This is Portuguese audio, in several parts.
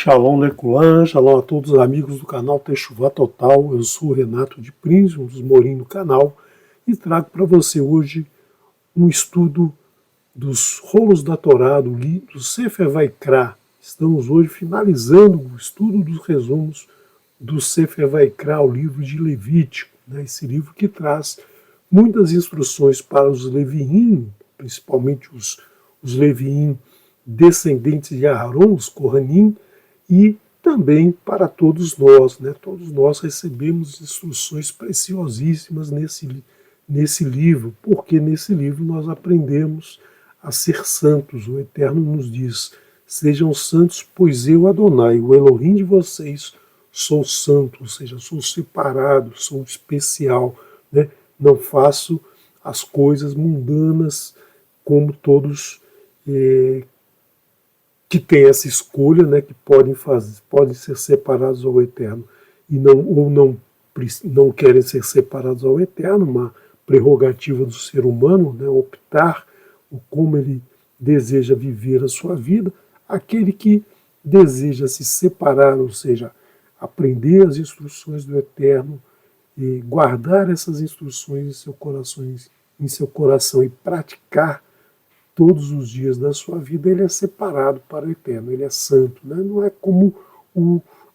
Shalom Leculan, shalom a todos os amigos do canal Techuvá Total. Eu sou o Renato de Prince, um dos Morim do canal, e trago para você hoje um estudo dos rolos da Torá, do Sefer Vaikra. Estamos hoje finalizando o estudo dos resumos do Sefer Vaikra, o livro de Levítico, esse livro que traz muitas instruções para os Leviim, principalmente os Leviim descendentes de Aharon, os Kohanim, e também para todos nós. Todos nós recebemos instruções preciosíssimas nesse livro, porque nesse livro nós aprendemos a ser santos. O Eterno nos diz: sejam santos, pois eu, Adonai, o Elohim de vocês, sou santo, ou seja, sou separado, sou especial. Não faço as coisas mundanas como todos que têm essa escolha, que podem ser separados ao Eterno e não querem ser separados ao Eterno, uma prerrogativa do ser humano, optar o como ele deseja viver a sua vida. Aquele que deseja se separar, ou seja, aprender as instruções do Eterno e guardar essas instruções em seu coração e praticar todos os dias da sua vida, ele é separado para o Eterno, ele é santo. Não é como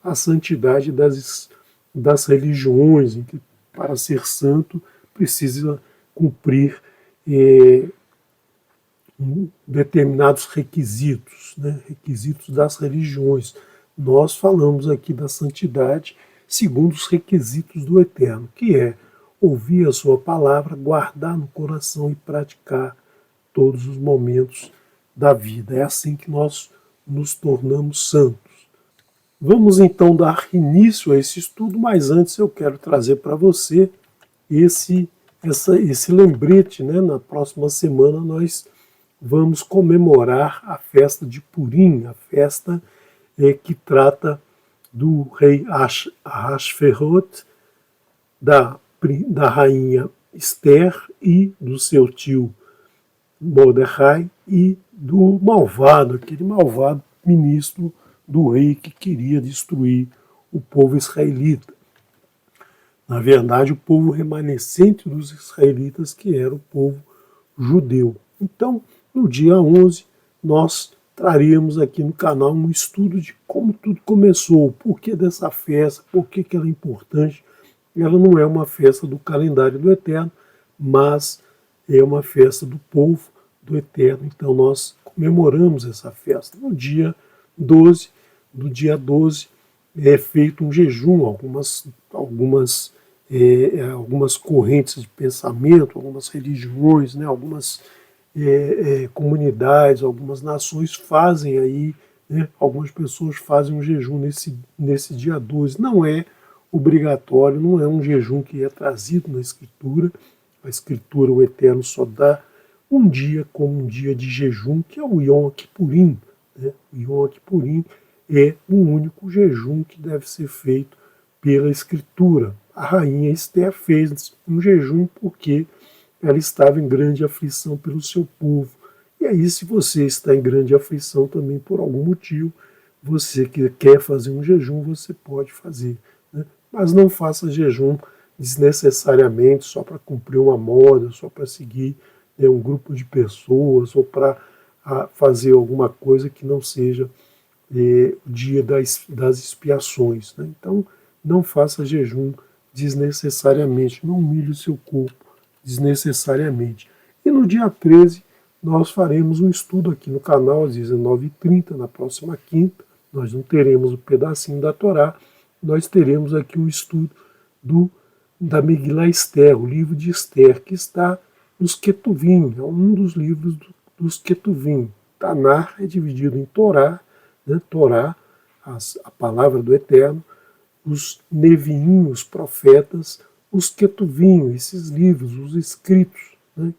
a santidade das religiões, em que para ser santo precisa cumprir determinados requisitos, requisitos das religiões. Nós falamos aqui da santidade segundo os requisitos do Eterno, que é ouvir a sua palavra, guardar no coração e praticar todos os momentos da vida. É assim que nós nos tornamos santos. Vamos então dar início a esse estudo, mas antes eu quero trazer para você esse lembrete. Na próxima semana nós vamos comemorar a festa de Purim, a festa que trata do rei Ahasverot, da rainha Esther e do seu tio Mordecai e do aquele malvado ministro do rei que queria destruir o povo israelita. Na verdade, o povo remanescente dos israelitas, que era o povo judeu. Então, no dia 11, nós traremos aqui no canal um estudo de como tudo começou, o porquê dessa festa, por que ela é importante. Ela não é uma festa do calendário do Eterno, mas é uma festa do povo do Eterno. Então nós comemoramos essa festa. No dia 12 é feito um jejum, algumas correntes de pensamento, algumas religiões, algumas comunidades, algumas nações fazem aí, algumas pessoas fazem um jejum nesse dia 12. Não é obrigatório, não é um jejum que é trazido na Escritura. A Escritura, o Eterno só dá um dia como um dia de jejum, que é o Yom Kippurim. O Yom Kippurim é o único jejum que deve ser feito pela Escritura. A rainha Esther fez um jejum porque ela estava em grande aflição pelo seu povo. E aí, se você está em grande aflição também por algum motivo, você que quer fazer um jejum, você pode fazer. Mas não faça jejum desnecessariamente só para cumprir uma moda, só para seguir um grupo de pessoas ou para fazer alguma coisa que não seja o dia das expiações. Então, não faça jejum desnecessariamente, não humilhe o seu corpo desnecessariamente. E no dia 13, nós faremos um estudo aqui no canal às 19h30, na próxima quinta. Nós não teremos o pedacinho da Torá, nós teremos aqui um estudo da Megillah Esther, o livro de Esther, que está nos Ketuvim, é um dos livros dos Ketuvim. Tanar é dividido em Torá, Torá, a palavra do Eterno, os Neviim, os profetas, os Ketuvim, esses livros, os escritos.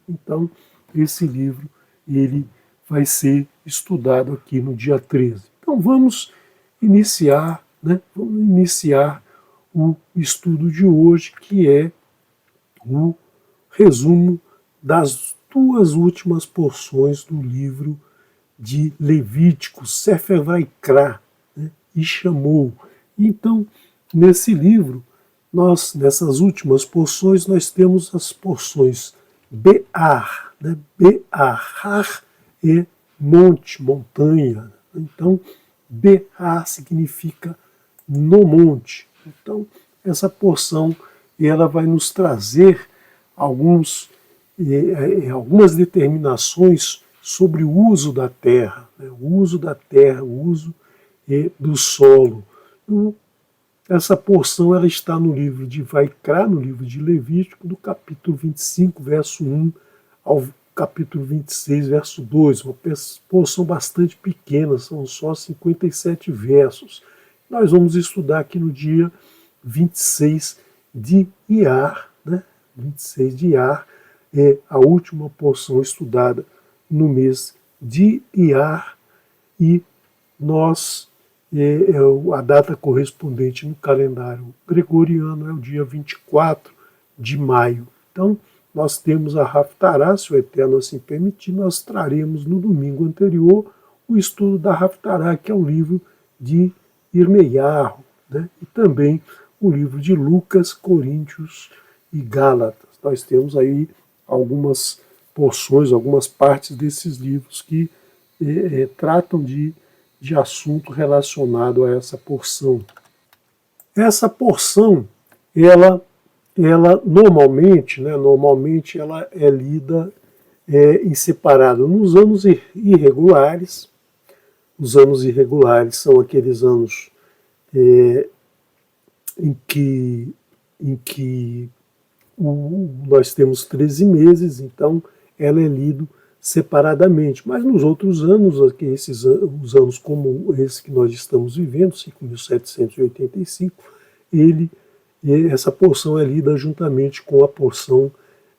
Então, esse livro ele vai ser estudado aqui no dia 13. Então, vamos iniciar o estudo de hoje, que é o resumo das duas últimas porções do livro de Levítico, Sefer Vaikra. e chamou. Então, nesse livro, nessas últimas porções, nós temos as porções Be'ar, né? Be'ar é monte, montanha. Então, Be'ar significa no monte. Então, essa porção ela vai nos trazer algumas determinações sobre o uso da terra, né? O uso da terra, o uso do solo. Essa porção ela está no livro de Vaikra, no livro de Levítico, do capítulo 25, verso 1 ao capítulo 26, verso 2. Uma porção bastante pequena, são só 57 versos. Nós vamos estudar aqui no dia 26 de Iyar, né? 26 de Iyar é a última porção estudada no mês de Iyar e a data correspondente no calendário gregoriano é o dia 24 de maio. Então, nós temos a Haftará, se o Eterno assim permitir, nós traremos no domingo anterior o estudo da Haftará, que é o livro de Irmeiarro, né? E também o livro de Lucas, Coríntios e Gálatas. Nós temos aí algumas porções, algumas partes desses livros que tratam de assunto relacionado a essa porção. Essa porção, ela normalmente ela é lida em separado. Nos anos irregulares, os anos irregulares são aqueles anos em que nós temos 13 meses, então ela é lida separadamente. Mas nos outros anos, os anos como esse que nós estamos vivendo, 5.785, essa porção é lida juntamente com a porção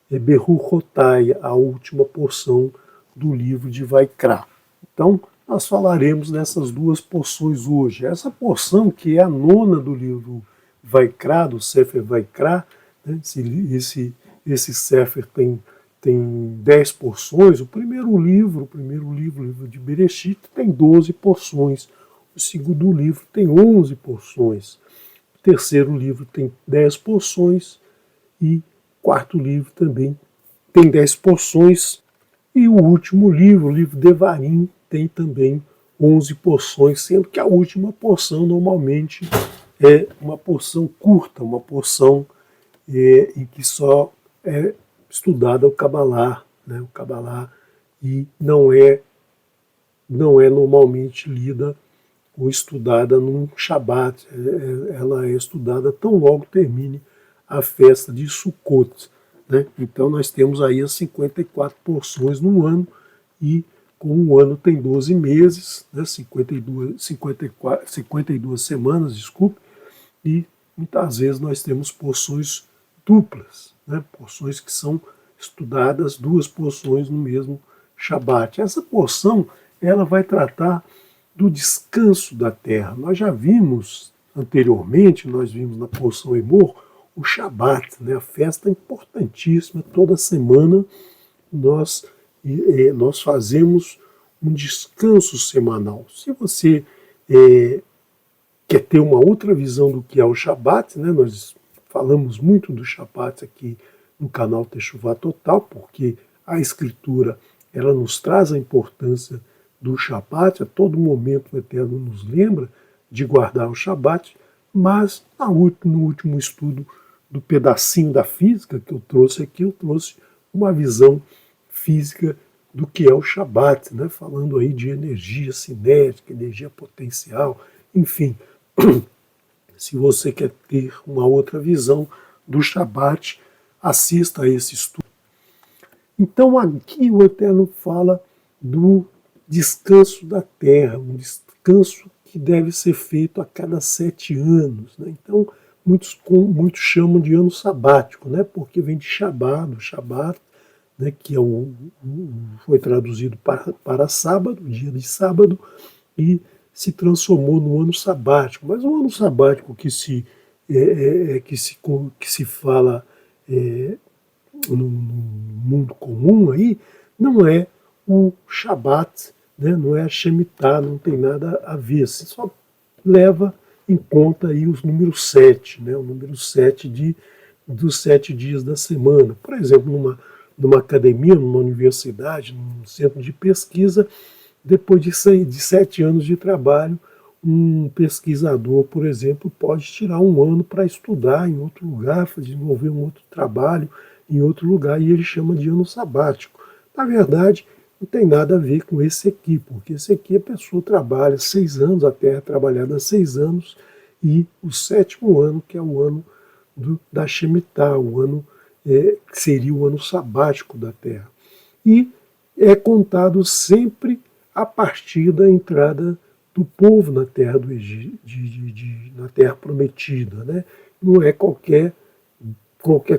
Beruchotai, a última porção do livro de Vaikra. Então, nós falaremos dessas duas porções hoje. Essa porção, que é a nona do livro Vaikra, do Sefer Vaikra, né? Esse Sefer tem 10 porções. O primeiro livro, o livro de Bereshit, tem 12 porções. O segundo livro tem 11 porções. O terceiro livro tem 10 porções. E o quarto livro também tem 10 porções. E o último livro, o livro Devarim, tem também 11 porções, sendo que a última porção normalmente é uma porção curta, uma porção em que só é estudada o Kabbalah, né? O Kabbalah, e não é normalmente lida ou estudada num Shabat. Ela é estudada tão logo termine a festa de Sukkot, né? Então nós temos aí as 54 porções no ano, e como o ano tem 12 meses, né? 52 semanas, desculpe, e muitas vezes nós temos porções duplas, né? Porções que são estudadas, duas porções no mesmo Shabat. Essa porção ela vai tratar do descanso da terra. Nós já vimos anteriormente, nós vimos na porção Emor, o Shabat, né? A festa importantíssima. Toda semana nós fazemos um descanso semanal. Se você quer ter uma outra visão do que é o Shabat, né? Nós falamos muito do Shabat aqui no canal Teshuvah Total, porque a Escritura ela nos traz a importância do Shabat. A todo momento o Eterno nos lembra de guardar o Shabat, mas no último estudo do pedacinho da física que eu trouxe aqui, eu trouxe uma visão física do que é o Shabat, né? Falando aí de energia cinética, energia potencial, enfim. Se você quer ter uma outra visão do Shabat, assista a esse estudo. Então aqui o Eterno fala do descanso da terra, um descanso que deve ser feito a cada 7 anos, né? Então muitos chamam de ano sabático, né? Porque vem de Shabbat, né? Que foi traduzido para sábado, dia de sábado, e se transformou no ano sabático. Mas o ano sabático que se fala no mundo comum aí não é o Shabat, né? Não é a Shemitah, não tem nada a ver. Só leva em conta aí os números 7, né? O número 7 dos 7 dias da semana. Por exemplo, numa academia, numa universidade, num centro de pesquisa, depois de 7 anos de trabalho, um pesquisador, por exemplo, pode tirar um ano para estudar em outro lugar, desenvolver um outro trabalho em outro lugar, e ele chama de ano sabático. Na verdade, não tem nada a ver com esse aqui, porque esse aqui a pessoa trabalha 6 anos, a Terra é trabalhada há 6 anos, e o 7º ano, que é o ano da Shemitah, o ano que seria o ano sabático da Terra. E é contado sempre a partir da entrada do povo na Terra do Egito, na Terra Prometida, né? Não é qualquer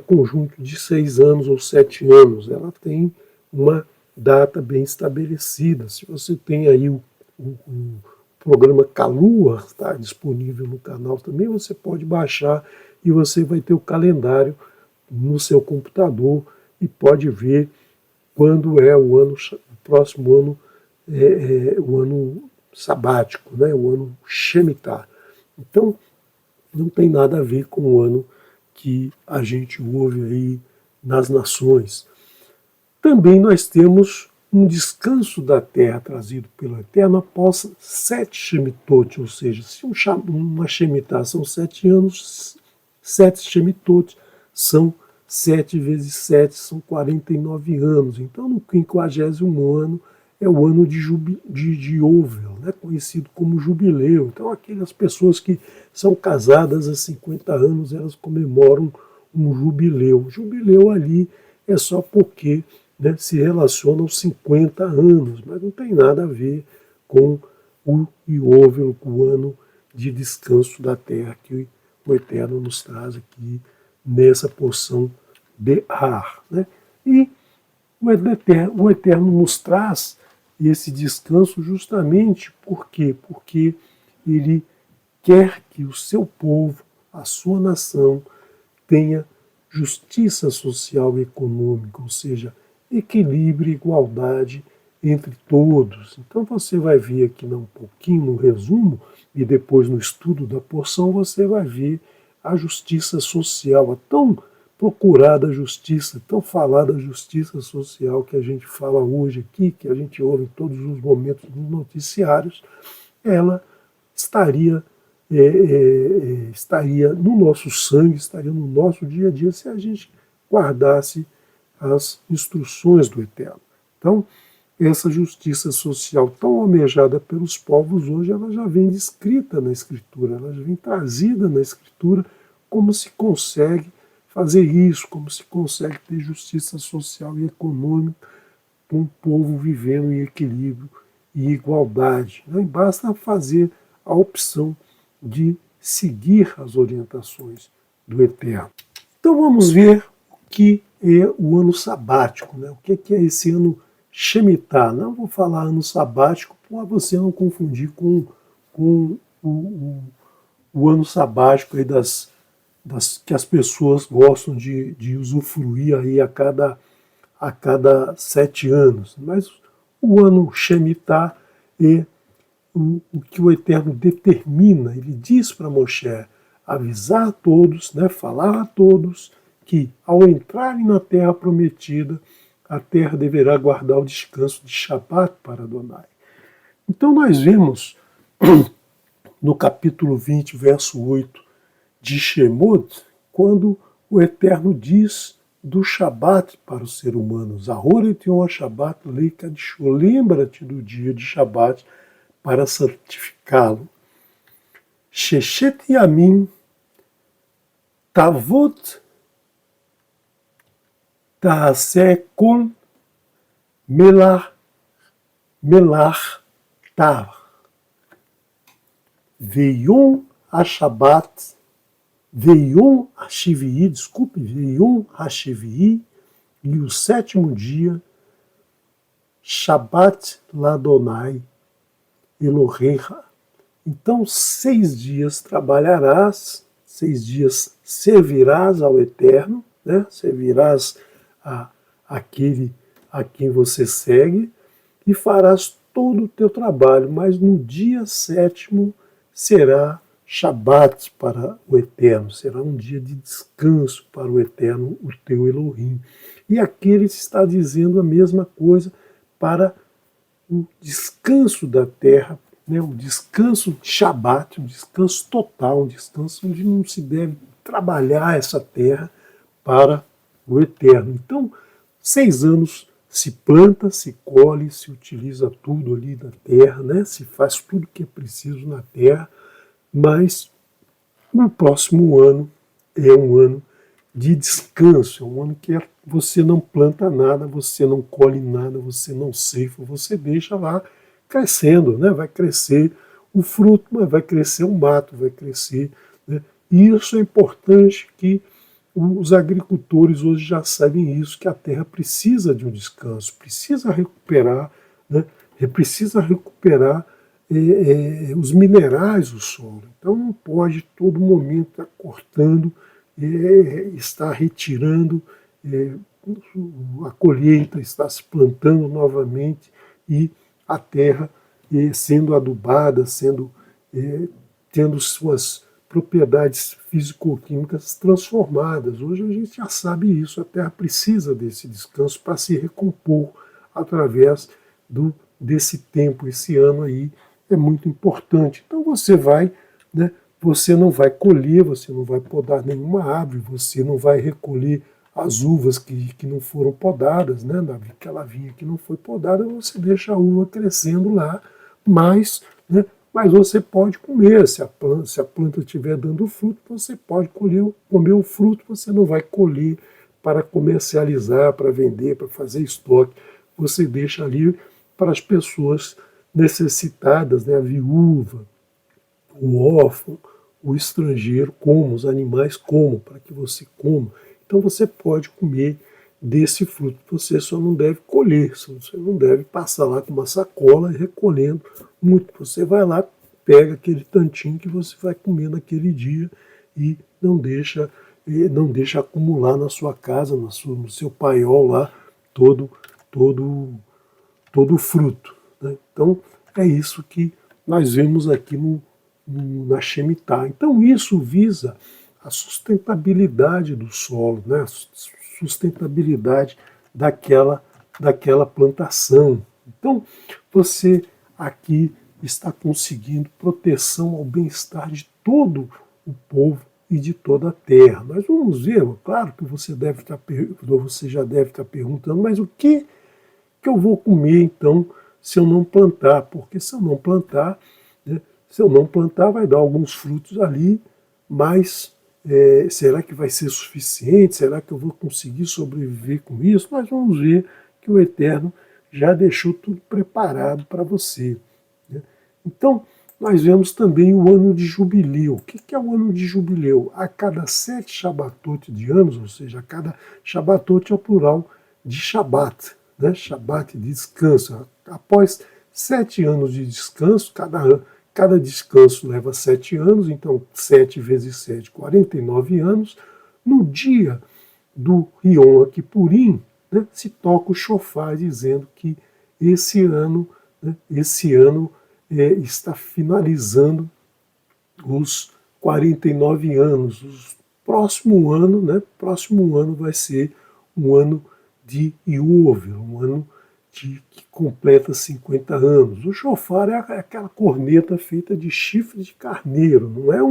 conjunto de 6 anos ou 7 anos, ela tem uma data bem estabelecida. Se você tem aí o programa Calua, está disponível no canal também, você pode baixar e você vai ter o calendário no seu computador e pode ver quando é o próximo ano, o ano sabático, né, o ano Shemitah. Então, não tem nada a ver com o ano que a gente ouve aí nas nações. Também nós temos um descanso da terra trazido pelo Eterno após 7 Shemitot, ou seja, se uma Shemitah são 7 anos, 7 Shemitot são 7 vezes 7, são 49 anos. Então, no 50º ano, é o ano de Yovel, né, conhecido como jubileu. Então, aquelas pessoas que são casadas há 50 anos, elas comemoram um jubileu. O jubileu ali é só porque, né, se relaciona aos 50 anos, mas não tem nada a ver com o Yovel, o ano de descanso da terra que o Eterno nos traz aqui nessa porção de Har. Né? E o Eterno nos traz esse descanso justamente por quê? Porque ele quer que o seu povo, a sua nação, tenha justiça social e econômica, ou seja, equilíbrio e igualdade entre todos. Então você vai ver aqui um pouquinho no resumo e depois no estudo da porção você vai ver a justiça social, a tão procurada justiça, tão falada justiça social que a gente fala hoje aqui, que a gente ouve em todos os momentos nos noticiários, ela estaria no nosso sangue, estaria no nosso dia a dia se a gente guardasse as instruções do Eterno. Então, essa justiça social tão almejada pelos povos hoje, ela já vem descrita na Escritura, ela já vem trazida na Escritura, como se consegue fazer isso, como se consegue ter justiça social e econômica com o povo vivendo em equilíbrio e igualdade. Né? E basta fazer a opção de seguir as orientações do Eterno. Então vamos ver o que é o ano sabático, né? O que é esse ano Shemitah. Não vou falar ano sabático para você não confundir com o ano sabático aí que as pessoas gostam de usufruir aí a cada 7 anos. Mas o ano Shemitah é o que o Eterno determina. Ele diz para Moshe avisar a todos, né, falar a todos que ao entrarem na terra prometida, a terra deverá guardar o descanso de Shabat para Adonai. Então nós vemos no capítulo 20, verso 8 de Shemot, quando o Eterno diz do Shabat para os seres humanos, Ahoret Yom HaShabbat Leikadisho, lembra-te do dia de Shabat para santificá-lo. Sheshet Yamim Tavot Taaseh Kol Melach Tav Veyom HaShabbat Veyom HaShivii, Veyom HaShivii, e o 7º dia, Shabbat Ladonai Elohecha. Então 6 dias trabalharás, 6 dias servirás ao Eterno, né? Servirás àquele a quem você segue e farás todo o teu trabalho, mas no dia 7º será Shabat para o Eterno, será um dia de descanso para o Eterno, o teu Elohim. E aqui ele está dizendo a mesma coisa para o descanso da terra, né, o descanso de Shabat, um descanso total, um descanso onde não se deve trabalhar essa terra para o Eterno. Então, 6 anos se planta, se colhe, se utiliza tudo ali na terra, né, se faz tudo que é preciso na terra, mas o próximo ano é um ano de descanso, é um ano que você não planta nada, você não colhe nada, você não ceifa, você deixa lá crescendo, né? Vai crescer o fruto, mas vai crescer o mato, vai crescer. Né? E isso é importante que os agricultores hoje já sabem isso, que a terra precisa de um descanso, precisa recuperar, né? Precisa recuperar os minerais do solo. Então não pode todo momento estar cortando, estar retirando a colheita, está se plantando novamente e a terra sendo adubada, tendo suas propriedades físico-químicas transformadas. Hoje a gente já sabe isso, a terra precisa desse descanso para se recompor através desse tempo, esse ano aí é muito importante. Então você vai, né, você não vai colher, você não vai podar nenhuma árvore, você não vai recolher as uvas que não foram podadas, né, aquela vinha que não foi podada, você deixa a uva crescendo lá, mas você pode comer, se a planta estiver dando fruto, você pode comer o fruto, você não vai colher para comercializar, para vender, para fazer estoque, você deixa ali para as pessoas necessitadas, né, a viúva, o órfão, o estrangeiro, como, os animais como, para que você coma. Então você pode comer desse fruto, você só não deve colher, você não deve passar lá com uma sacola recolhendo muito. Você vai lá, pega aquele tantinho que você vai comer naquele dia e não deixa acumular na sua casa, no seu paiol lá, todo o fruto. Né? Então é isso que nós vemos aqui na Shemitah. Então isso visa a sustentabilidade do solo, né? A sustentabilidade daquela plantação. Então você aqui está conseguindo proteção ao bem-estar de todo o povo e de toda a terra. Nós vamos ver, claro que você já deve estar perguntando, mas o que eu vou comer então se eu não plantar? Porque se eu não plantar, né, vai dar alguns frutos ali, mas será que vai ser suficiente? Será que eu vou conseguir sobreviver com isso? Nós vamos ver que o Eterno já deixou tudo preparado para você. Né? Então, nós vemos também o ano de jubileu. O que é o ano de jubileu? A cada 7 Shabatot de anos, ou seja, a cada Shabatot é o plural de Shabat, né? Shabat de descanso. Após 7 anos de descanso, cada descanso leva 7 anos, então 7 vezes 7, 49 anos. No dia do Yom Kippurim, né, se toca o shofar dizendo que esse ano está finalizando os 49 anos. Próximo ano vai ser um ano de Yovel, um ano que completa 50 anos. O shofar é aquela corneta feita de chifre de carneiro, não é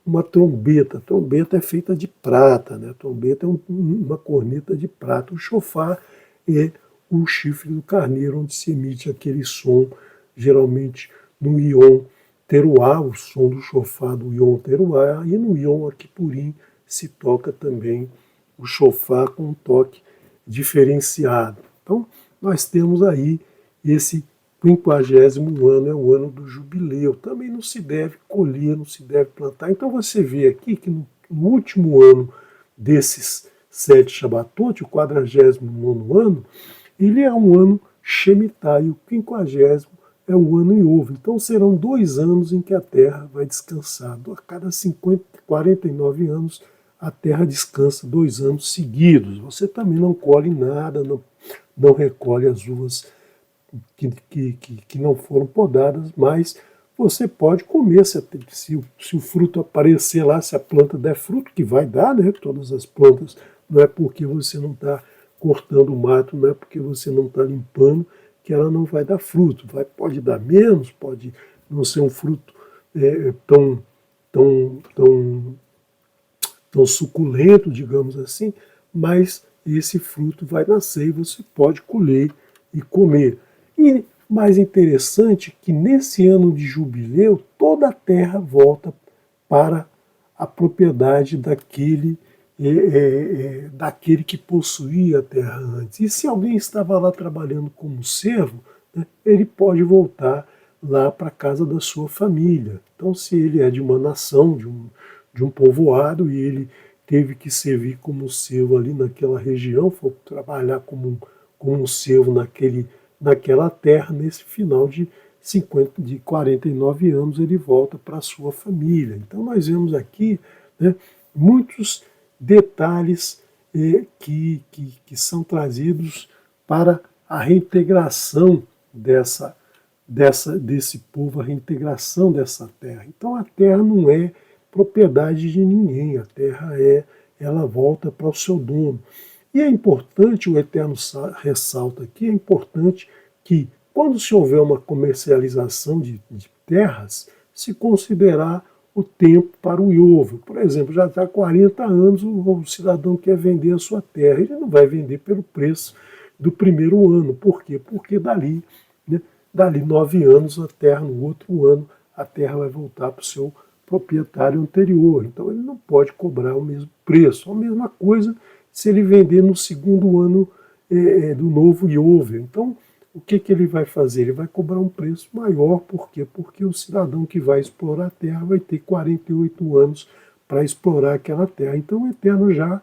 uma trombeta. A trombeta é feita de prata, né? A trombeta é uma corneta de prata. O shofar é o chifre do carneiro, onde se emite aquele som, geralmente no Yom Teruah, o som do shofar do Yom Teruah, e no Yom Kippurim se toca também o shofar com um toque diferenciado. Então, nós temos aí esse 50º ano, é o ano do jubileu. Também não se deve colher, não se deve plantar. Então você vê aqui que no último ano desses 7 Shabatot, o 49º ano, ele é um ano Shemitah, e o 50º é um ano Yovel. Então serão 2 anos em que a terra vai descansar. A cada 49 anos, a terra descansa 2 anos seguidos. Você também não colhe nada, não recolhe as uvas que não foram podadas, mas você pode comer, se o fruto aparecer lá, se a planta der fruto, que vai dar, né? Todas as plantas, não é porque você não está cortando o mato, não é porque você não está limpando, que ela não vai dar fruto. Pode dar menos, pode não ser um fruto tão, tão tão suculento, digamos assim, mas esse fruto vai nascer e você pode colher e comer. E mais interessante que nesse ano de jubileu, toda a terra volta para a propriedade daquele que possuía a terra antes. E se alguém estava lá trabalhando como servo, né, ele pode voltar lá para a casa da sua família. Então, se ele é de uma nação, de um povoado, e ele teve que servir como servo ali naquela região, foi trabalhar como um servo naquela terra, nesse final de 49 anos, ele volta para a sua família. Então, nós vemos aqui, né, muitos detalhes que são trazidos para a reintegração desse povo, a reintegração dessa terra. Então a terra não é propriedade de ninguém, a terra ela volta para o seu dono. E é importante, o Eterno ressalta aqui, é importante que quando se houver uma comercialização de terras, se considerar o tempo para o iovo. Por exemplo, já está há 40 anos, o cidadão quer vender a sua terra, ele não vai vender pelo preço do primeiro ano. Por quê? Porque dali 9 anos, a terra, no outro ano, a terra vai voltar para o seu proprietário anterior. Então ele não pode cobrar o mesmo preço. A mesma coisa se ele vender no segundo ano do novo iovo. Então, o que ele vai fazer? Ele vai cobrar um preço maior. Por quê? Porque o cidadão que vai explorar a terra vai ter 48 anos para explorar aquela terra. Então o Eterno já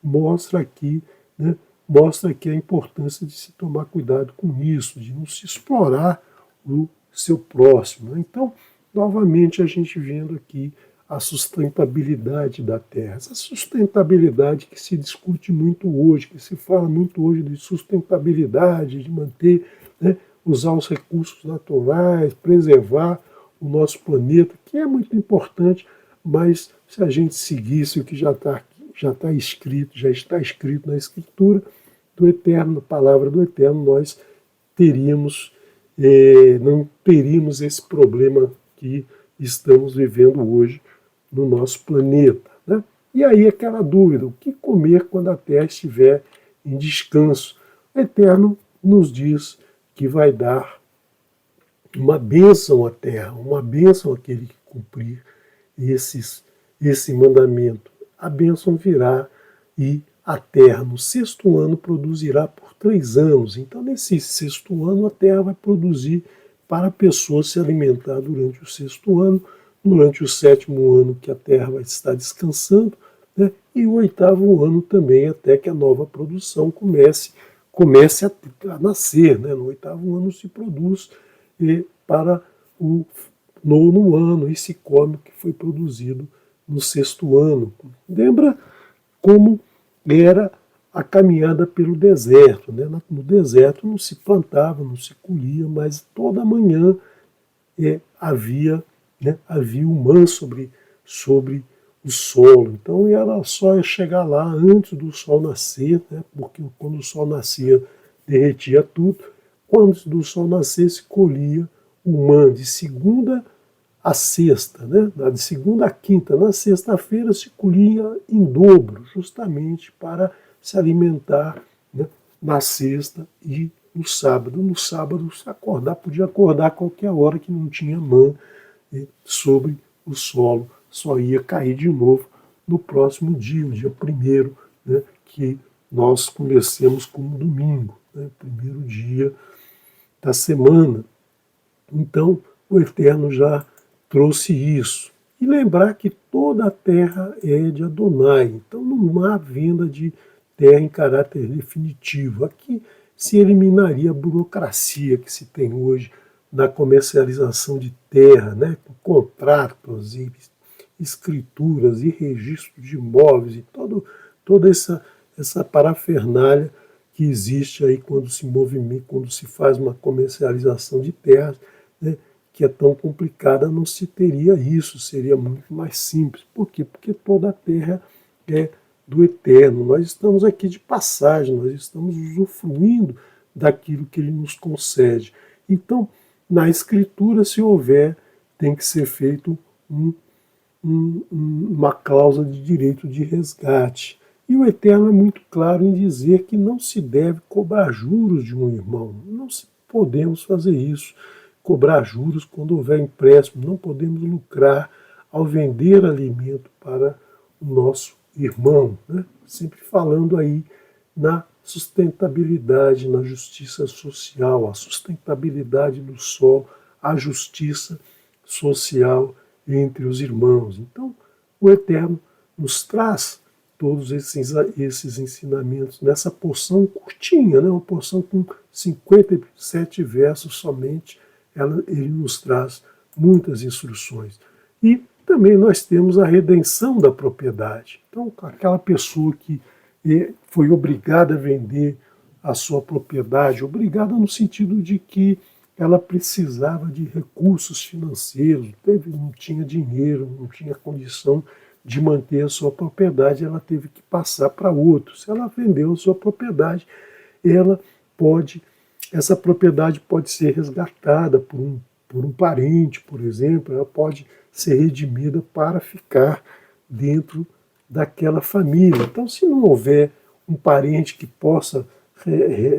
mostra aqui, né, mostra aqui a importância de se tomar cuidado com isso, de não se explorar o seu próximo. Então, novamente, a gente vendo aqui a sustentabilidade da terra. Essa sustentabilidade que se discute muito hoje, que se fala muito hoje de sustentabilidade, de manter, né, usar os recursos naturais, preservar o nosso planeta, que é muito importante, mas se a gente seguisse o que já está escrito na Escritura do Eterno, na palavra do Eterno, nós não teríamos esse problema que estamos vivendo hoje no nosso planeta. Né? E aí aquela dúvida, o que comer quando a terra estiver em descanso? O Eterno nos diz que vai dar uma bênção à terra, uma bênção àquele que cumprir esse mandamento. A bênção virá e a terra no sexto ano produzirá por 3 anos. Então, nesse sexto ano, a terra vai produzir para a pessoa se alimentar durante o sexto ano, durante o sétimo ano que a terra vai estar descansando, né? E o oitavo ano também, até que a nova produção comece a nascer. Né? No oitavo ano se produz para o nono ano e se come o que foi produzido no sexto ano. Lembra como era a caminhada pelo deserto. Né? No deserto não se plantava, não se colhia, mas toda manhã havia o man sobre o solo. Então ela só ia chegar lá antes do sol nascer, né? Porque quando o sol nascia derretia tudo. Quando do sol nascer se colhia o man de segunda a sexta, né? De segunda a quinta. Na sexta-feira se colhia em dobro, justamente para se alimentar, né, na sexta e no sábado. No sábado podia acordar a qualquer hora que não tinha man sobre o solo, só ia cair de novo no próximo dia, o dia primeiro, né, que nós comecemos como domingo, né, primeiro dia da semana. Então, o Eterno já trouxe isso. E lembrar que toda a terra é de Adonai, então não há venda de terra em caráter definitivo. Aqui se eliminaria a burocracia que se tem hoje na comercialização de terra, né, com contratos e escrituras e registro de imóveis e toda essa parafernália que existe aí quando se faz uma comercialização de terras, né, que é tão complicada, não se teria isso, seria muito mais simples. Por quê? Porque toda a terra é do eterno. Nós estamos aqui de passagem, nós estamos usufruindo daquilo que ele nos concede. Então, na Escritura, se houver, tem que ser feito uma cláusula de direito de resgate. E o Eterno é muito claro em dizer que não se deve cobrar juros de um irmão. Não podemos fazer isso, cobrar juros quando houver empréstimo. Não podemos lucrar ao vender alimento para o nosso irmão. Né? Sempre falando aí na sustentabilidade, na justiça social, a sustentabilidade do solo, a justiça social entre os irmãos. Então, o Eterno nos traz todos esses ensinamentos nessa porção curtinha, né? Uma porção com 57 versos somente, ele nos traz muitas instruções. E também nós temos a redenção da propriedade. Então, aquela pessoa que foi obrigada a vender a sua propriedade, obrigada no sentido de que ela precisava de recursos financeiros, não tinha dinheiro, não tinha condição de manter a sua propriedade, ela teve que passar para outro. Se ela vendeu a sua propriedade, essa propriedade pode ser resgatada por um parente, por exemplo, ela pode ser redimida para ficar dentro daquela família. Então, se não houver um parente que possa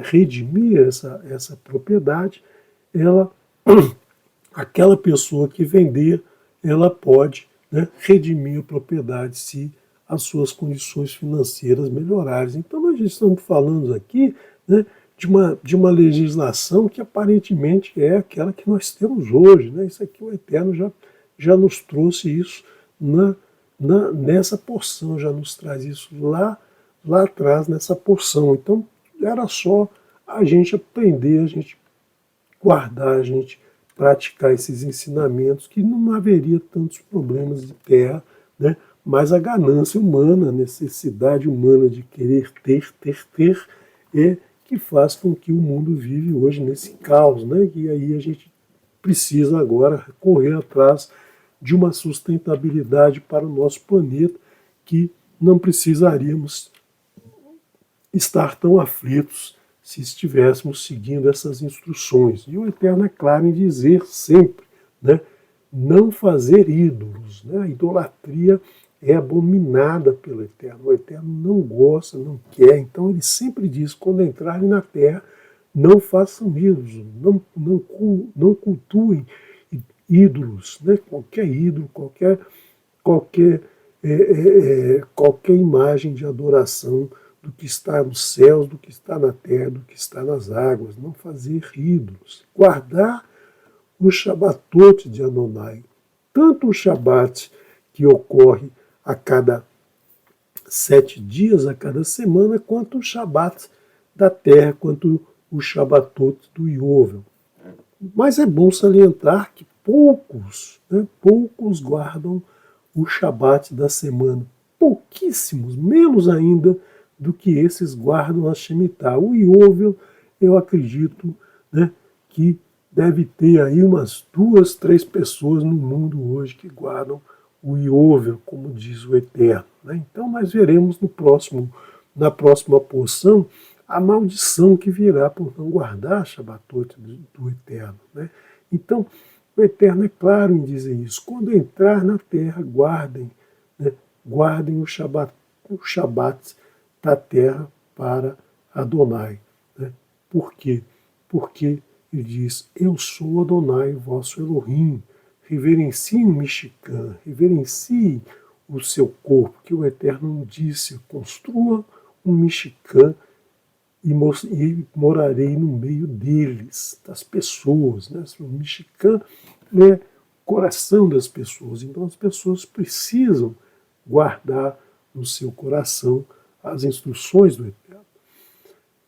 redimir essa propriedade, aquela pessoa que vender, ela pode, né, redimir a propriedade se as suas condições financeiras melhorarem. Então nós estamos falando aqui, né, de uma legislação que aparentemente é aquela que nós temos hoje. Né? Isso aqui o Eterno já nos trouxe isso nessa porção, já nos traz isso lá atrás nessa porção. Então era só a gente aprender, a gente guardar, a gente praticar esses ensinamentos, que não haveria tantos problemas de terra, né? Mas a ganância humana, a necessidade humana de querer ter, é que faz com que o mundo vive hoje nesse caos, né? E aí a gente precisa agora correr atrás de uma sustentabilidade para o nosso planeta, que não precisaríamos estar tão aflitos se estivéssemos seguindo essas instruções. E o Eterno é claro em dizer sempre, né, não fazer ídolos. Né? A idolatria é abominada pelo Eterno. O Eterno não gosta, não quer. Então ele sempre diz, quando entrarem na terra, não façam ídolos, não cultuem ídolos. Né? Qualquer ídolo, qualquer imagem de adoração do que está nos céus, do que está na terra, do que está nas águas, não fazer ídolos, guardar o Shabatot de Adonai, tanto o Shabat que ocorre a cada 7 dias, a cada semana, quanto o Shabat da terra, quanto o Shabatot do Yovel. Mas é bom salientar que poucos guardam o Shabat da semana, pouquíssimos, menos ainda do que esses guardam a Shemitah. O Yovel, eu acredito, né, que deve ter aí umas 2, 3 pessoas no mundo hoje que guardam o Yovel, como diz o Eterno. Né? Então nós veremos na próxima porção a maldição que virá por não guardar a Shabatot do Eterno. Né? Então o Eterno é claro em dizer isso. Quando entrar na terra, guardem, né, guardem o Shabat da terra para Adonai. Né? Por quê? Porque ele diz, eu sou Adonai, vosso Elohim. Reverenciem o Mishkan, reverenciem o seu corpo, que o Eterno disse, construa um Mishkan e morarei no meio deles, das pessoas. Né? O Mishkan é o coração das pessoas, então as pessoas precisam guardar no seu coração as instruções do Eterno.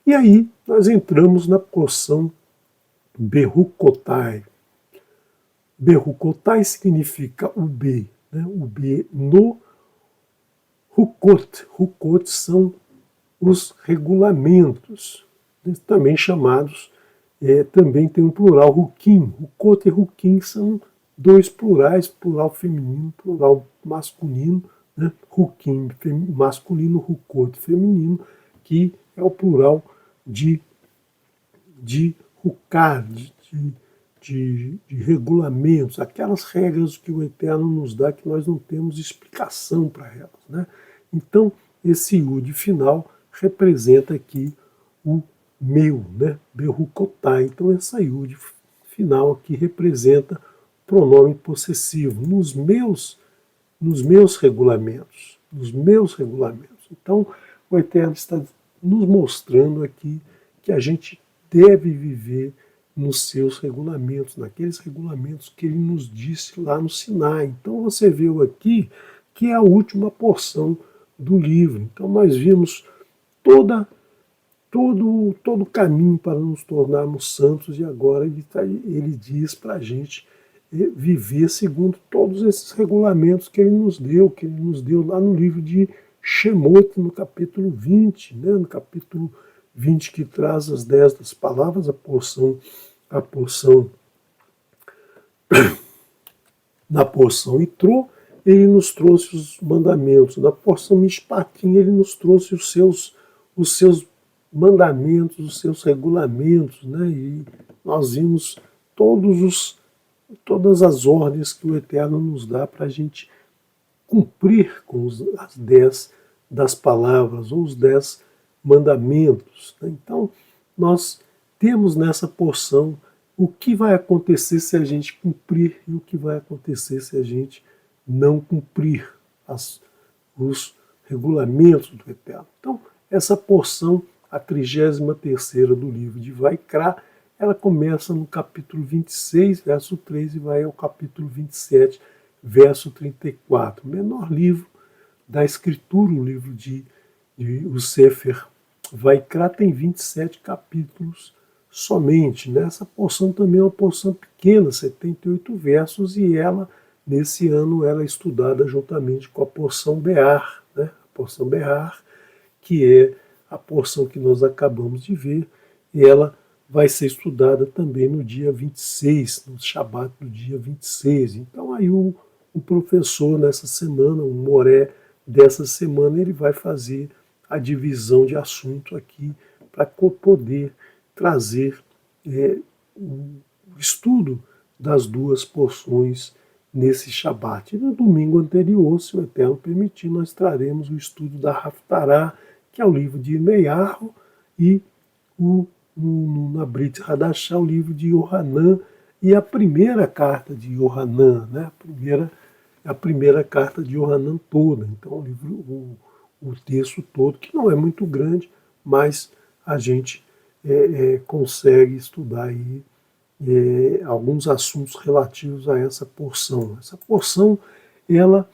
E aí nós entramos na porção Berukotai. Berukotai significa o B, né? O B no Rukot. Rukot são os regulamentos, também chamados também tem um plural, Hukim. Hukot e Hukim são dois plurais, plural feminino, plural masculino, né? Hukim masculino, Hukot feminino, que é o plural de Hukar, de regulamentos, aquelas regras que o Eterno nos dá que nós não temos explicação para elas, né? Então, esse Yud final representa aqui o meu, né? Berukotai. Então, essa Yud final aqui representa o pronome possessivo nos meus regulamentos, nos meus regulamentos. Então, o Eterno está nos mostrando aqui que a gente deve viver nos seus regulamentos, naqueles regulamentos que ele nos disse lá no Sinai. Então você viu aqui que é a última porção do livro. Então nós vimos todo o caminho para nos tornarmos santos e agora ele diz para a gente viver segundo todos esses regulamentos que ele nos deu lá no livro de Shemot, no capítulo 20, né? No capítulo 20 que traz as 10 das palavras, a porção na porção Itrô, ele nos trouxe os mandamentos. Na porção Mishpatim, ele nos trouxe os seus mandamentos, os seus regulamentos, né? E nós vimos todas as ordens que o Eterno nos dá para a gente cumprir com as 10 das palavras, ou os 10 mandamentos. Né? Então, nós temos nessa porção o que vai acontecer se a gente cumprir e o que vai acontecer se a gente não cumprir os regulamentos do Eterno. Então, essa porção, a 33ª do livro de Vaikra, ela começa no capítulo 26, verso 3, e vai ao capítulo 27, verso 34. O menor livro da Escritura, o livro o Sefer Vaikra, tem 27 capítulos somente. Né? Essa porção também é uma porção pequena, 78 versos, e ela, nesse ano, ela é estudada juntamente com a porção Bear, né? A porção Bear, que é a porção que nós acabamos de ver, e ela vai ser estudada também no dia 26, no Shabat do dia 26. Então aí o professor nessa semana, o Moré dessa semana, ele vai fazer a divisão de assunto aqui para poder trazer o estudo das duas porções nesse Shabat. E no domingo anterior, se o Eterno permitir, nós traremos o estudo da Haftarah, que é o livro de Irmeiarro, e na Brit Hadashah, o livro de Yohanan, e a primeira carta de Yohanan, né? A primeira carta de Yohanan toda. Então, o texto todo, que não é muito grande, mas a gente consegue estudar aí alguns assuntos relativos a essa porção. Essa porção, ela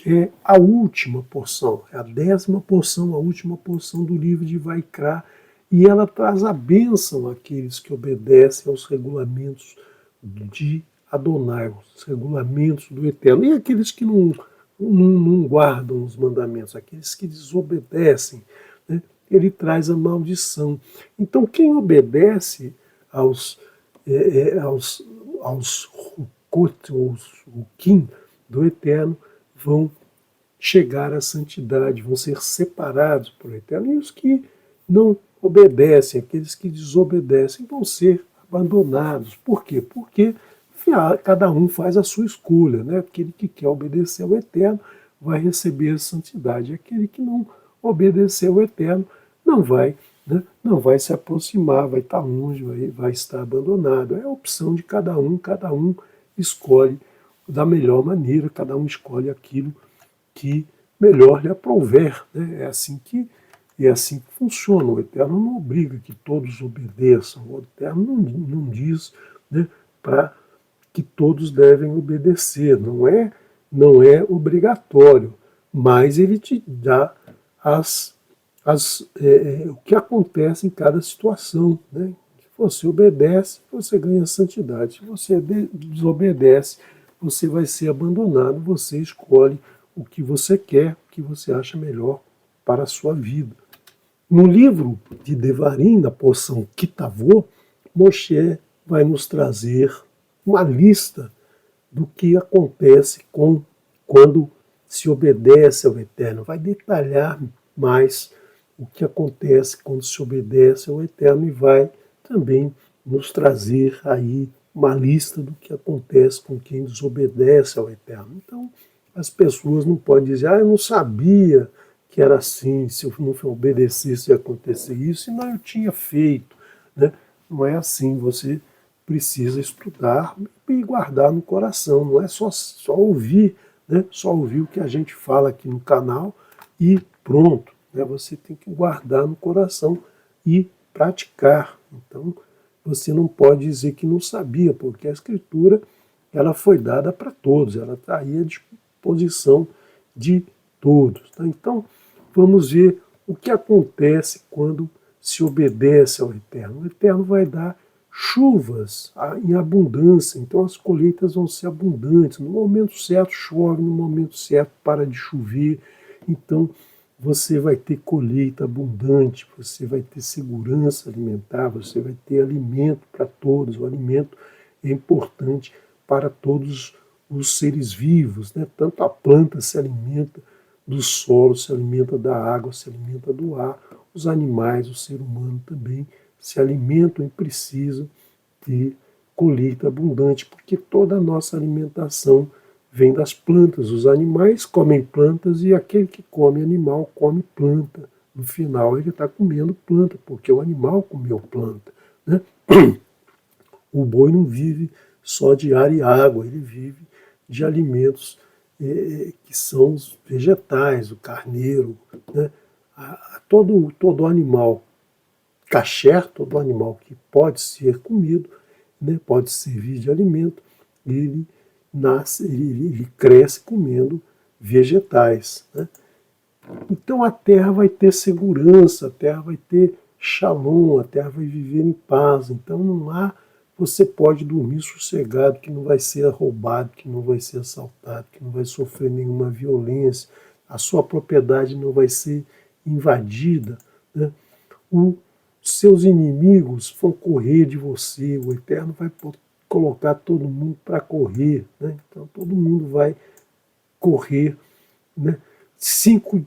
é a última porção, é a 10ª porção, a última porção do livro de Vaikra, e ela traz a bênção àqueles que obedecem aos regulamentos de Adonai, os regulamentos do Eterno, e aqueles que não guardam os mandamentos, aqueles que desobedecem, né? Ele traz a maldição. Então, quem obedece aos Hukim do Eterno vão chegar à santidade, vão ser separados por Eterno, e os que não obedecem, aqueles que desobedecem, vão ser abandonados. Por quê? Porque cada um faz a sua escolha, né? Aquele que quer obedecer ao Eterno vai receber a santidade, aquele que não obedecer ao Eterno não vai se aproximar, vai estar longe, vai estar abandonado. É a opção de cada um escolhe da melhor maneira, cada um escolhe aquilo que melhor lhe aprouver. Né? É assim que funciona. O Eterno não obriga que todos obedeçam, o Eterno não diz, né, para que todos devem obedecer, não é obrigatório, mas ele te dá o que acontece em cada situação. Né? Se você obedece, você ganha santidade. Se você desobedece, você vai ser abandonado, você escolhe o que você quer, o que você acha melhor para a sua vida. No livro de Devarim, na porção Kitavô, Moshe vai nos trazer uma lista do que acontece quando se obedece ao Eterno. Vai detalhar mais o que acontece quando se obedece ao Eterno e vai também nos trazer aí uma lista do que acontece com quem desobedece ao Eterno. Então, as pessoas não podem dizer, eu não sabia que era assim, se eu não obedecesse ia acontecer isso, e não, eu tinha feito. Né? Não é assim, você precisa estudar e guardar no coração, não é só ouvir, né? Só ouvir o que a gente fala aqui no canal e pronto. Né? Você tem que guardar no coração e praticar. Então, você não pode dizer que não sabia, porque a Escritura ela foi dada para todos, ela está aí à disposição de todos. Tá? Então, vamos ver o que acontece quando se obedece ao Eterno. O Eterno vai dar chuvas em abundância, então as colheitas vão ser abundantes. No momento certo chove, no momento certo para de chover. Então, você vai ter colheita abundante, você vai ter segurança alimentar, você vai ter alimento para todos. O alimento é importante para todos os seres vivos, né? Tanto a planta se alimenta do solo, se alimenta da água, se alimenta do ar, os animais, o ser humano também se alimentam e precisam de colheita abundante, porque toda a nossa alimentação vem das plantas. Os animais comem plantas e aquele que come animal come planta. No final ele está comendo planta, porque o animal comeu planta. Né? O boi não vive só de ar e água, ele vive de alimentos que são os vegetais, o carneiro. Né? Todo animal kasher, todo animal que pode ser comido, né, pode servir de alimento, ele cresce comendo vegetais. Né? Então a terra vai ter segurança, a terra vai ter shalom, a terra vai viver em paz. Então não há, você pode dormir sossegado, que não vai ser roubado, que não vai ser assaltado, que não vai sofrer nenhuma violência, a sua propriedade não vai ser invadida. Né? Seus inimigos vão correr de você, o Eterno vai colocar todo mundo para correr, né? Então todo mundo vai correr, né? 5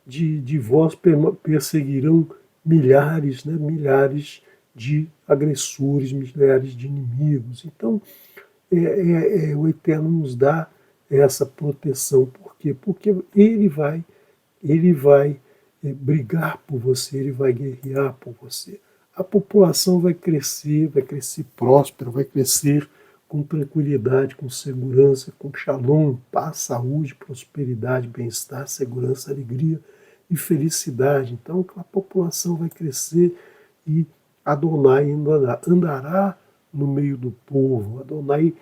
de vós perseguirão milhares, né? Milhares de agressores, milhares de inimigos. Então o Eterno nos dá essa proteção. Por quê? Porque ele vai brigar por você, ele vai guerrear por você. A população vai crescer próspera, vai crescer com tranquilidade, com segurança, com shalom, paz, saúde, prosperidade, bem-estar, segurança, alegria e felicidade. Então a população vai crescer e Adonai andará no meio do povo. Adonai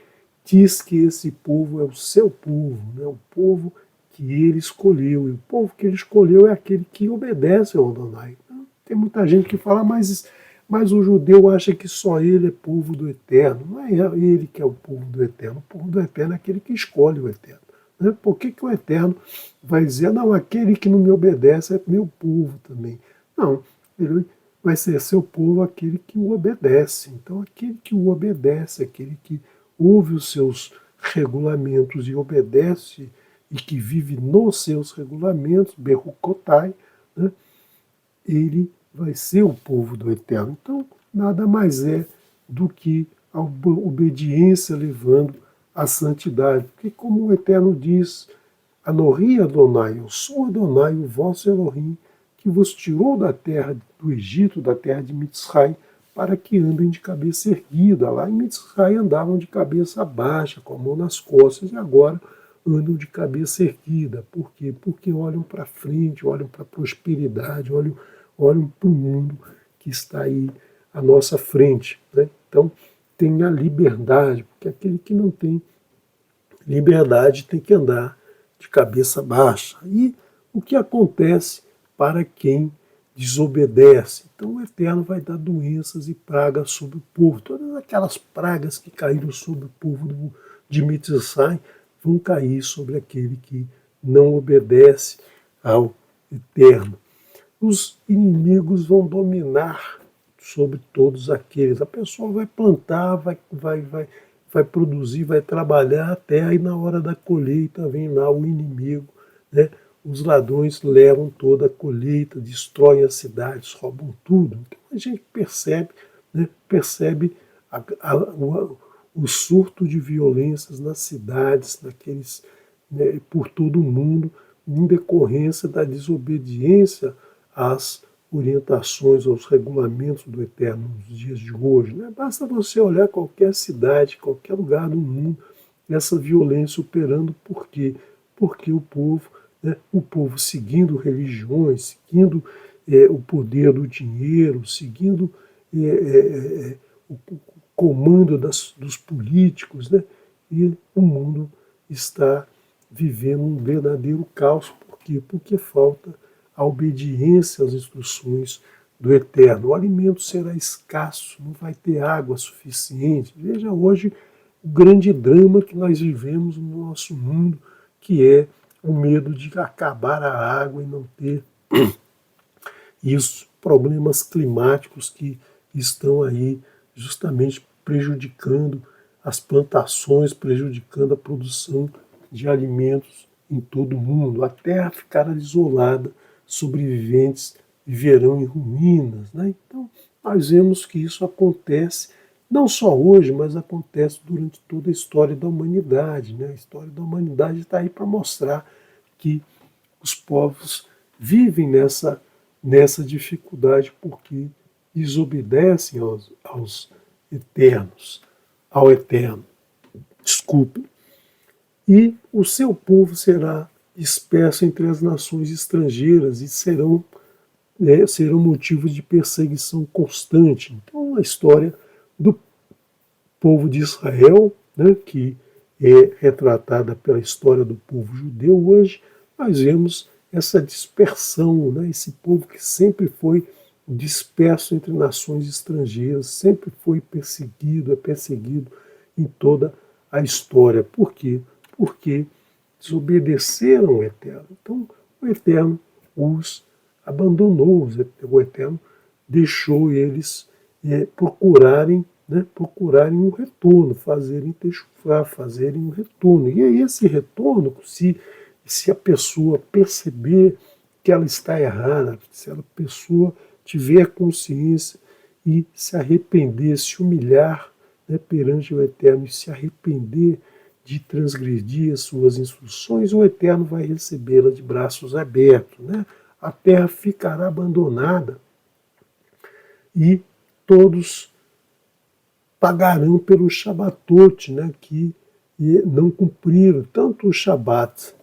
diz que esse povo é o seu povo, né? O povo que ele escolheu. E o povo que ele escolheu é aquele que obedece ao Adonai. Tem muita gente que fala, mas o judeu acha que só ele é povo do Eterno. Não é ele que é o povo do Eterno. O povo do Eterno é aquele que escolhe o Eterno. Né? Por que o Eterno vai dizer, não, aquele que não me obedece é meu povo também? Não, ele vai ser seu povo aquele que o obedece. Então, aquele que o obedece, aquele que ouve os seus regulamentos e obedece e que vive nos seus regulamentos, Berrucotai, né, ele vai ser o povo do Eterno. Então, nada mais é do que a obediência levando à santidade. Porque, como o Eterno diz, Anohi Adonai, eu sou Adonai, o vosso Elohim, que vos tirou da terra do Egito, da terra de Mitzray, para que andem de cabeça erguida. Lá em Mitzray andavam de cabeça baixa, com a mão nas costas, e agora andam de cabeça erguida. Por quê? Porque olham para frente, olham para a prosperidade, olham para o mundo que está aí à nossa frente. Né? Então, tem a liberdade, porque aquele que não tem liberdade tem que andar de cabeça baixa. E o que acontece para quem desobedece? Então o Eterno vai dar doenças e pragas sobre o povo. Todas aquelas pragas que caíram sobre o povo de Mitzrayim vão cair sobre aquele que não obedece ao Eterno. Os inimigos vão dominar sobre todos aqueles. A pessoa vai plantar, vai produzir, vai trabalhar até aí na hora da colheita vem lá o inimigo, né? Os ladrões levam toda a colheita, destroem as cidades, roubam tudo. Então a gente percebe, né, percebe o surto de violências nas cidades, naqueles, né, por todo o mundo, em decorrência da desobediência às orientações, aos regulamentos do Eterno nos dias de hoje. Né? Basta você olhar qualquer cidade, qualquer lugar do mundo, essa violência operando. Por quê? Porque o povo seguindo religiões, seguindo o poder do dinheiro, seguindo o comando dos políticos, né? E o mundo está vivendo um verdadeiro caos. Por quê? Porque falta a obediência às instruções do Eterno. O alimento será escasso, não vai ter água suficiente. Veja hoje o grande drama que nós vivemos no nosso mundo, que é o medo de acabar a água e não ter isso, problemas climáticos que estão aí justamente prejudicando as plantações, prejudicando a produção de alimentos em todo o mundo. A terra ficará isolada, sobreviventes viverão em ruínas. Né? Então, nós vemos que isso acontece não só hoje, mas acontece durante toda a história da humanidade. Né? A história da humanidade está aí para mostrar que os povos vivem nessa dificuldade porque desobedecem aos eternos, ao Eterno. Desculpe. E o seu povo será disperso entre as nações estrangeiras e serão motivo de perseguição constante. Então, a história do povo de Israel, né, que é retratada pela história do povo judeu hoje, nós vemos essa dispersão, né, esse povo que sempre foi disperso entre nações estrangeiras, sempre foi perseguido, é perseguido em toda a história. Por quê? Porque desobedeceram o Eterno. Então, o Eterno os abandonou, o Eterno deixou eles procurarem um retorno, fazerem techufá, fazerem um retorno. E aí esse retorno, se a pessoa perceber que ela está errada, se a pessoa tiver consciência e se arrepender, se humilhar, né, perante o Eterno e se arrepender de transgredir as suas instruções, o Eterno vai recebê-la de braços abertos. Né? A terra ficará abandonada e todos pagarão pelo Shabbatot, né, que não cumpriram tanto o Shabat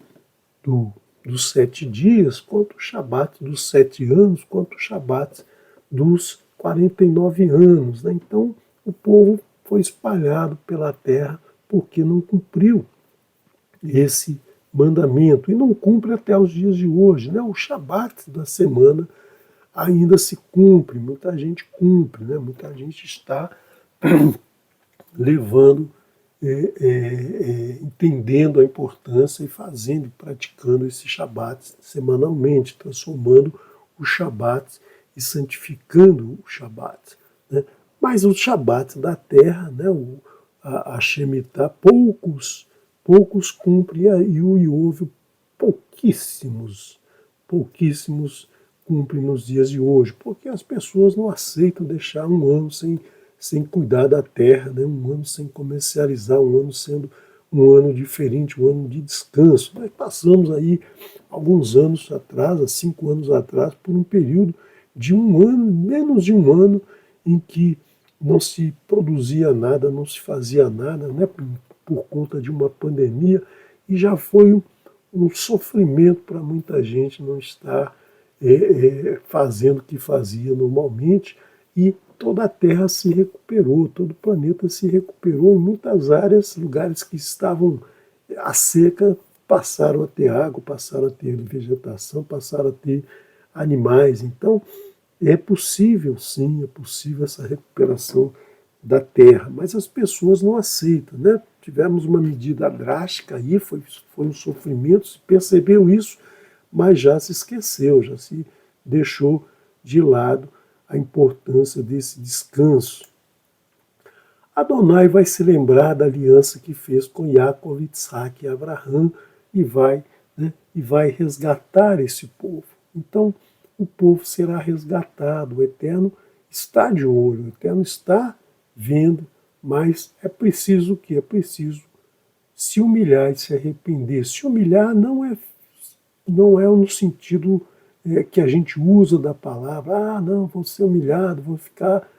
dos 7 dias, quanto o Shabat dos 7 anos, quanto o Shabat dos 49 anos. Né? Então, o povo foi espalhado pela terra porque não cumpriu esse mandamento. E não cumpre até os dias de hoje. Né? O Shabat da semana ainda se cumpre, muita gente cumpre, né? Muita gente está levando, entendendo a importância e fazendo e praticando esse Shabat semanalmente, transformando o Shabat e santificando o Shabat. Né? Mas o Shabat da terra, né, a Shemitah, poucos cumprem, e houve pouquíssimos cumprem nos dias de hoje, porque as pessoas não aceitam deixar um ano sem cuidar da terra, né? Um ano sem comercializar, um ano sendo um ano diferente, um ano de descanso. Nós passamos aí alguns anos atrás, há 5 anos atrás, por um período de um ano, menos de um ano, em que não se produzia nada, não se fazia nada, né? Por conta de uma pandemia, e já foi um sofrimento para muita gente não estar fazendo o que fazia normalmente, e toda a Terra se recuperou, todo o planeta se recuperou, em muitas áreas, lugares que estavam à seca, passaram a ter água, passaram a ter vegetação, passaram a ter animais. Então, é possível, sim, é possível essa recuperação da terra, mas as pessoas não aceitam. Né? Tivemos uma medida drástica aí, foi um sofrimento, se percebeu isso, mas já se esqueceu, já se deixou de lado a importância desse descanso. Adonai vai se lembrar da aliança que fez com Jacob, Isaac e Abraão e vai resgatar esse povo. Então, o povo será resgatado. O Eterno está de olho, o Eterno está vendo, mas é preciso o quê? É preciso se humilhar e se arrepender. Se humilhar não é no sentido que a gente usa da palavra, não, vou ser humilhado, vou ficar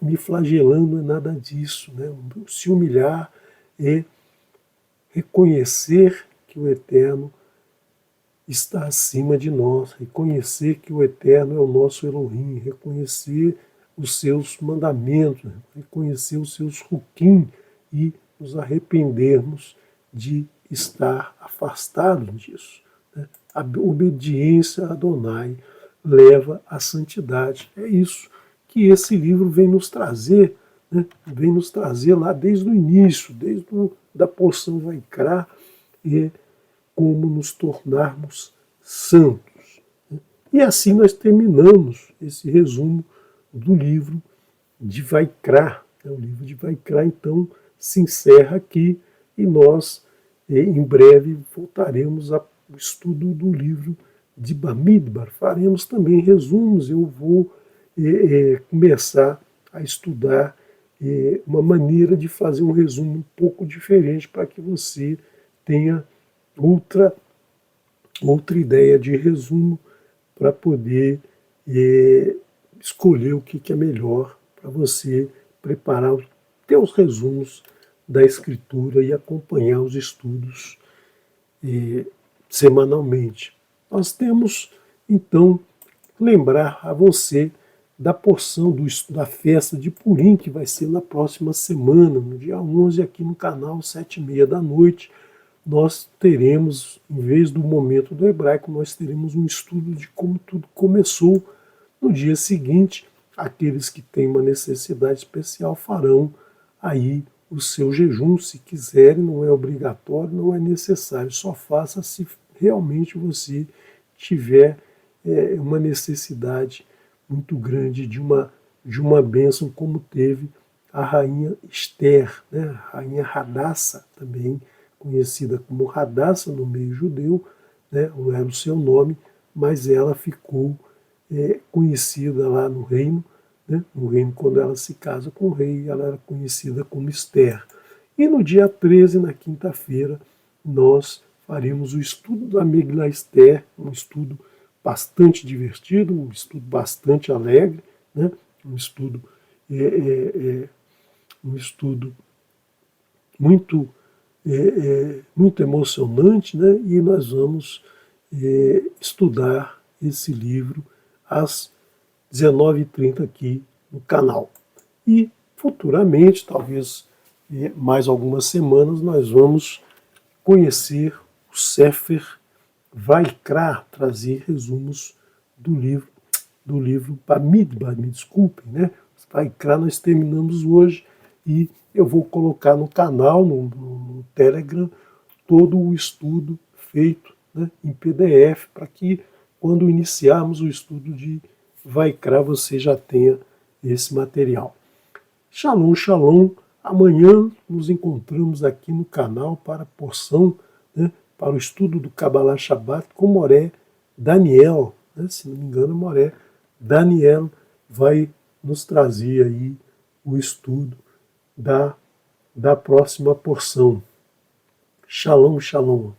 me flagelando, não é nada disso. Né? Se humilhar é reconhecer que o Eterno está acima de nós, reconhecer que o Eterno é o nosso Elohim, reconhecer os seus mandamentos, reconhecer os seus hukim e nos arrependermos de estar afastados disso. Né? A obediência a Adonai leva à santidade. É isso que esse livro vem nos trazer, né? Vem nos trazer lá desde o início, desde da porção Vaikra, e como nos tornarmos santos. E assim nós terminamos esse resumo do livro de Vaikra. O livro de Vaikra, então, se encerra aqui e nós, em breve, voltaremos ao estudo do livro de Bamidbar. Faremos também resumos. Eu vou começar a estudar uma maneira de fazer um resumo um pouco diferente para que você tenha outra ideia de resumo para poder escolher o que é melhor para você preparar os teus resumos da escritura e acompanhar os estudos semanalmente. Nós temos, então, lembrar a você da porção da festa de Purim, que vai ser na próxima semana, no dia 11, aqui no canal, 7h30 da noite. Nós teremos, em vez do momento do hebraico, nós teremos um estudo de como tudo começou. No dia seguinte, aqueles que têm uma necessidade especial farão aí o seu jejum, se quiserem, não é obrigatório, não é necessário, só faça se realmente você tiver uma necessidade muito grande de uma bênção, como teve a rainha Esther, né? A rainha Radassa, também conhecida como Radassa no meio judeu, né? Não era o seu nome, mas ela ficou conhecida lá no reino, né? No reino, quando ela se casa com o rei, ela era conhecida como Esther. E no dia 13, na quinta-feira, nós faremos o estudo da Megillah Esther, um estudo bastante divertido, um estudo bastante alegre, né? um estudo muito muito emocionante, né? E nós vamos estudar esse livro às 19h30 aqui no canal. E futuramente, talvez mais algumas semanas, nós vamos conhecer o Sefer Vaikra, trazer resumos do livro Bamidbar, me desculpem, né? Vaikra nós terminamos hoje e eu vou colocar no canal, no Telegram, todo o estudo feito, né, em PDF, para que quando iniciarmos o estudo de Vaikra você já tenha esse material. Shalom, shalom. Amanhã nos encontramos aqui no canal para a porção, né, para o estudo do Kabbalah Shabbat com Moré Daniel. Né, se não me engano, Moré Daniel vai nos trazer aí o estudo da próxima porção. Shalom, shalom.